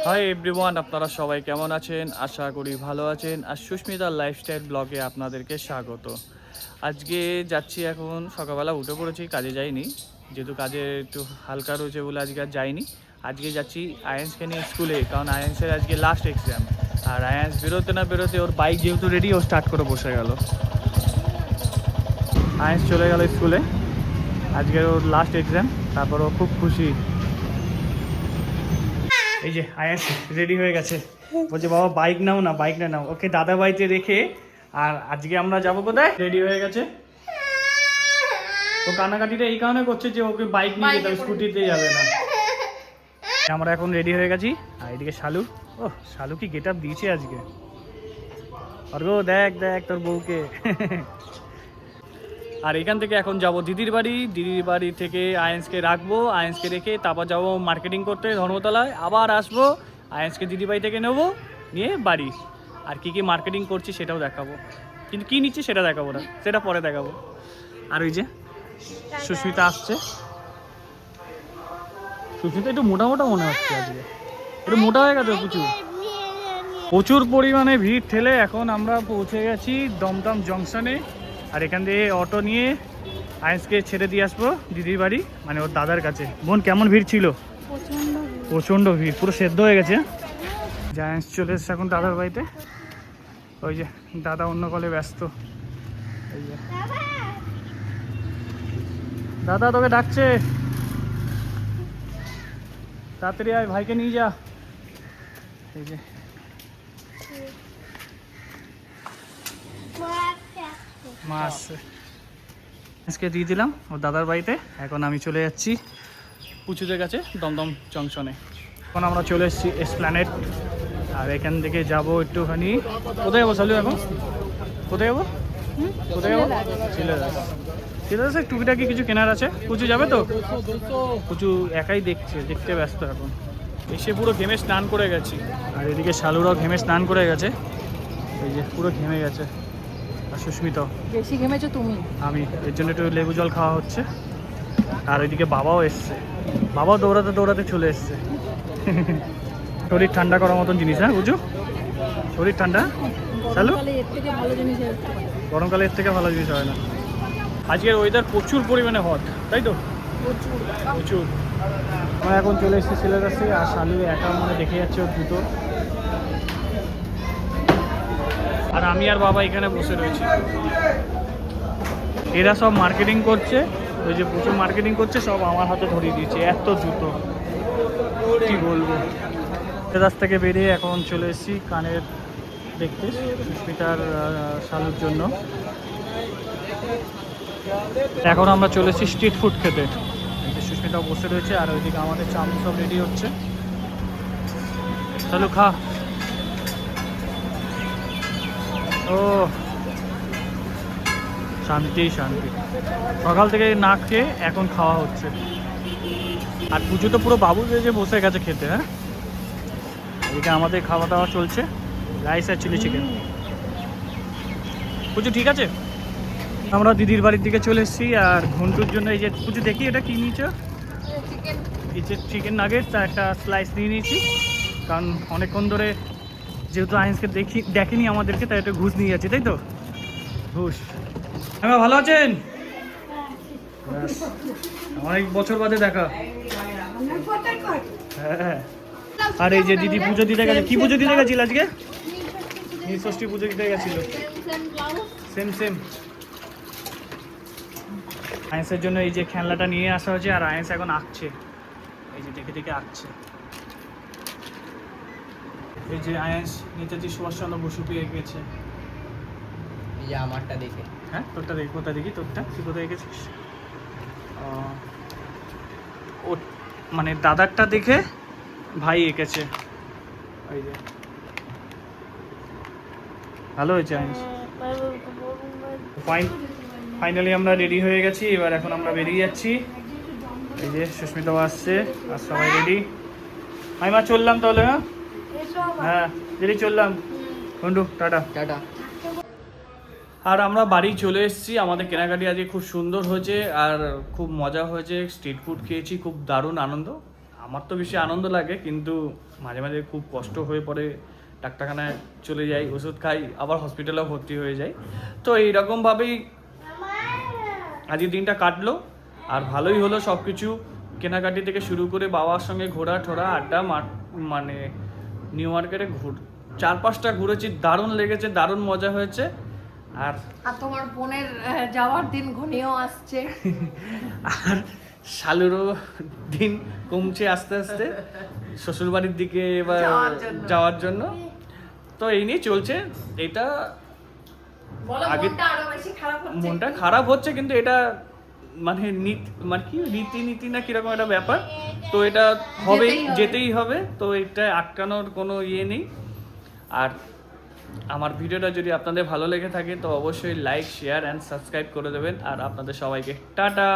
Hi everyone, আপনারা সবাই কেমন আছেন? আশা করি ভালো আছেন। আর সুস্মিতার লাইফস্টাইল ব্লগে আপনাদেরকে স্বাগত। আজকে যাচ্ছি, এখন সকালবেলা উঠে পড়েছি, কাজে যাইনি, যেহেতু কাজে একটু হালকা রয়েছে বলে আজকে আর যাইনি। আজকে যাচ্ছি আয়ান্সকে নিয়ে স্কুলে, কারণ আয়ান্সের আজকে লাস্ট এক্সাম। আর আয়ান্স বেরোতে না বেরোতে ওর বাইক যেহেতু রেডি, ও স্টার্ট করে বসে গেল। আয়ান্স চলে গেল স্কুলে, আজকে ওর লাস্ট এক্সাম, তারপর ও খুব খুশি। এই যে আয়াস রেডি হয়ে গেছে, বলছে বাবা বাইক নাও না, বাইক না নাও, ওকে দাদা বাড়িতে রেখে আর আজকে আমরা যাবো কোথায়। রেডি হয়ে গেছে, ও কান্নাকাটিটা এই কারণে করছে যে ওকে বাইক নিয়ে যেতে হবে, স্কুটিতে যাবে না। আমরা এখন রেডি হয়ে গেছি। আর এদিকে শালু, ও শালু কি গেট আপ দিয়েছে আজকে। অর্ঘ দেখ দেখ তোর বউকে। আর এখান থেকে এখন যাব দিদির বাড়ি, দিদির বাড়ি থেকে আয়েন্সকে রাখবো, আয়েন্সকে রেখে তারপর যাবো মার্কেটিং করতে ধর্মতলায়, আবার আসবো আয়েন্সকে দিদির বাড়ি থেকে নেবো, নিয়ে বাড়ি। আর কি কি মার্কেটিং করছি সেটাও দেখাবো, কিন্তু কি নিচ্ছি সেটা দেখাবো না, সেটা পরে দেখাবো। আর ওই যে সুস্মিতা আসছে, সুস্মিতা একটু মোটা মোটা মনে হচ্ছে আজকে, একটু মোটা হয়ে গেছে প্রচুর প্রচুর পরিমাণে ভিড় ঠেলে এখন আমরা পৌঁছে গেছি দমদম জংশনে। আর এখান থেকে অটো নিয়ে আয়েন্সকে ছেড়ে দিয়ে আসবো দিদির বাড়ি, মানে ওর দাদার কাছে। বোন কেমন ভিড় ছিল? প্রচণ্ড ভিড়, পুরো সেদ্ধ হয়ে গেছে। আয়েন্স চলে এসছে এখন দাদার বাড়িতে। ওই যে দাদা অন্য কলে ব্যস্ত। এই যে দাদা তোকে ডাকছে, তাড়াতাড়ি আয়, ভাইকে নিয়ে যা। এই যে মাছ আজকে দিয়ে দিলাম ওর দাদার বাড়িতে। এখন আমি চলে যাচ্ছি পুচুদের কাছে দমদম জংশনে। এখন আমরা চলে এসেছি এসপ্ল্যানেড, আর এখান থেকে যাব একটুখানি। কোথায় যাবো সালু এখন? কোথায় যাবো? কোথায় যাবো? সিলেদাসে টুকিটাকি কিছু কেনার আছে। পুচু যাবে তো? পুচু একাই দেখতে ব্যস্ত এখন। এসে পুরো ঘেমে স্নান করে গেছি, আর এদিকে শালুরাও ঘেমে স্নান করে গেছে। এই যে পুরো ঘেমে গেছে। আর সুস্মিতাও। বেশি ঘেমেছো তুমি। আমি এর জন্য একটু লেবু জল খাওয়া হচ্ছে। আর ওইদিকে বাবাও এসছে, বাবাও দৌড়াতে দৌড়াতে চলে এসছে। শরীর ঠান্ডা করার মতন জিনিস, হ্যাঁ বুঝু, শরীর ঠান্ডা। চালু, গরমকালে এর থেকে ভালো জিনিস হয় না। আজকের ওয়েদার প্রচুর পরিমাণে হট, তাই তো? প্রচুর। আমরা এখন চলে এসেছি সিলেবাসে, আর শালু একা মনে দেখে যাচ্ছে ওর জুতো। আর আমি আর বাবা এখানে বসে রয়েছি। এরা সব মার্কেটিং করছে, ওই যে প্রচুর মার্কেটিং করছে, সব আমার হাতে ধরিয়ে দিয়েছে। এত জুতো কি বলবো। রাস্তা থেকে বেরিয়ে এখন চলে এসেছি কানের দেখতে সুস্মিতার শালুর জন্য। এখন আমরা চলে এসেছি স্ট্রিট ফুড খেতে। সুস্মিতাও বসে রয়েছে, আর ওইদিকে আমাদের চামচ সব রেডি হচ্ছে। চলো খা। ও শান্তি শান্তি, সকাল থেকে না খেয়ে এখন খাওয়া হচ্ছে। আর পুজো তো পুরো বাবু যে বসে গেছে খেতে। হ্যাঁ, এদিকে আমাদের খাওয়া দাওয়া চলছে, রাইস আর চিলি চিকেন। পুজো ঠিক আছে। আমরা দিদির বাড়ির দিকে চলে এসেছি, আর ঘন্টুর জন্য এই যে পুজো দেখি এটা কি নিয়েছ? এই যে চিকেন নাগেটস, একটা স্লাইস নিয়ে নিয়েছি, কারণ অনেকক্ষণ ধরে যেহেতু আইন্সকে দেখেনি আমাদেরকে, তাই একটা ঘুষ নিয়ে যাচ্ছি, তাই তো? ঘুষ। হ্যাঁ, ভালো আছেন? অনেক বছর বাদে দেখা। হ্যাঁ। আর এই যে দিদি পুজো দিতে গেছে। কি পুজো দিতে গেছিল আজকে? ষষ্ঠী পুজো দিতে গেছিল। Same same. আয়েন্সের জন্য এই যে খেলনাটা নিয়ে আসা হয়েছে, আর আয়েন্স এখন আঁকছে, এই যে দেখে দেখে আঁকছে। এই যে আয়েন্স নেতাজি সুভাষচন্দ্র বসুকে এঁকেছে। এই যে আমারটা দেখে। হ্যাঁ, তোরটা দেখি, কোথায় দেখি তোরটা, তুই কোথায় এঁকেছিস? ও মানে দাদারটা দেখে ভাই এঁকেছে। এই যে ভালো হয়েছে আয়েন্স। ফাইনালি আমরা রেডি হয়ে গেছি, এবার এখন আমরা বেরিয়ে যাচ্ছি। এই যে সুস্মিতাও আসছে, আর সবাই রেডি। আমি মা চললাম তাহলে। হ্যাঁ হ্যাঁ, রেডি, চললাম। বন্ধু টাটা টাটা। আর আমরা বাড়ি চলে এসেছি। আমাদের কেনাকাটি আজকে খুব সুন্দর হয়েছে, আর খুব মজা হয়েছে। স্ট্রিট ফুড খেয়েছি, খুব দারুণ আনন্দ। আমার তো বেশি আনন্দ লাগে, কিন্তু মাঝে মাঝে খুব কষ্ট হয়ে পড়ে, ডাক্তারখানায় চলে যাই, ওষুধ খাই, আবার হসপিটালেও ভর্তি হয়ে যাই। তো এইরকমভাবেই আজকের দিনটা কাটলো, আর ভালোই হলো সব কিছু, কেনাকাটি থেকে শুরু করে বাবার সঙ্গে ঘোরা ঠোরা আড্ডা মানে নিউ মার্কেটে 4-5টা ঘুরেছি, দারুণ লেগেছে, দারুণ মজা হয়েছে। আর তোমার বোনের যাওয়ার দিন ঘনিয়েও আসছে। আর শালুরও দিন কমছে আস্তে আস্তে শ্বশুরবাড়ির দিকে এবার যাওয়ার জন্য। তো এই নিয়ে চলছে। এটা আগে মনটা খারাপ হচ্ছে, কিন্তু এটা মানে কি রীতিনীতি না কিরকম একটা ব্যাপার, তো এটা হবেই, যেতেই হবে। তো এটা আটকানোর কোনো ইয়ে নেই। আর আমার ভিডিওটা যদি আপনাদের ভালো লেগে থাকে তো অবশ্যই লাইক, শেয়ার অ্যান্ড সাবস্ক্রাইব করে দেবেন। আর আপনাদের সবাইকে টাটা।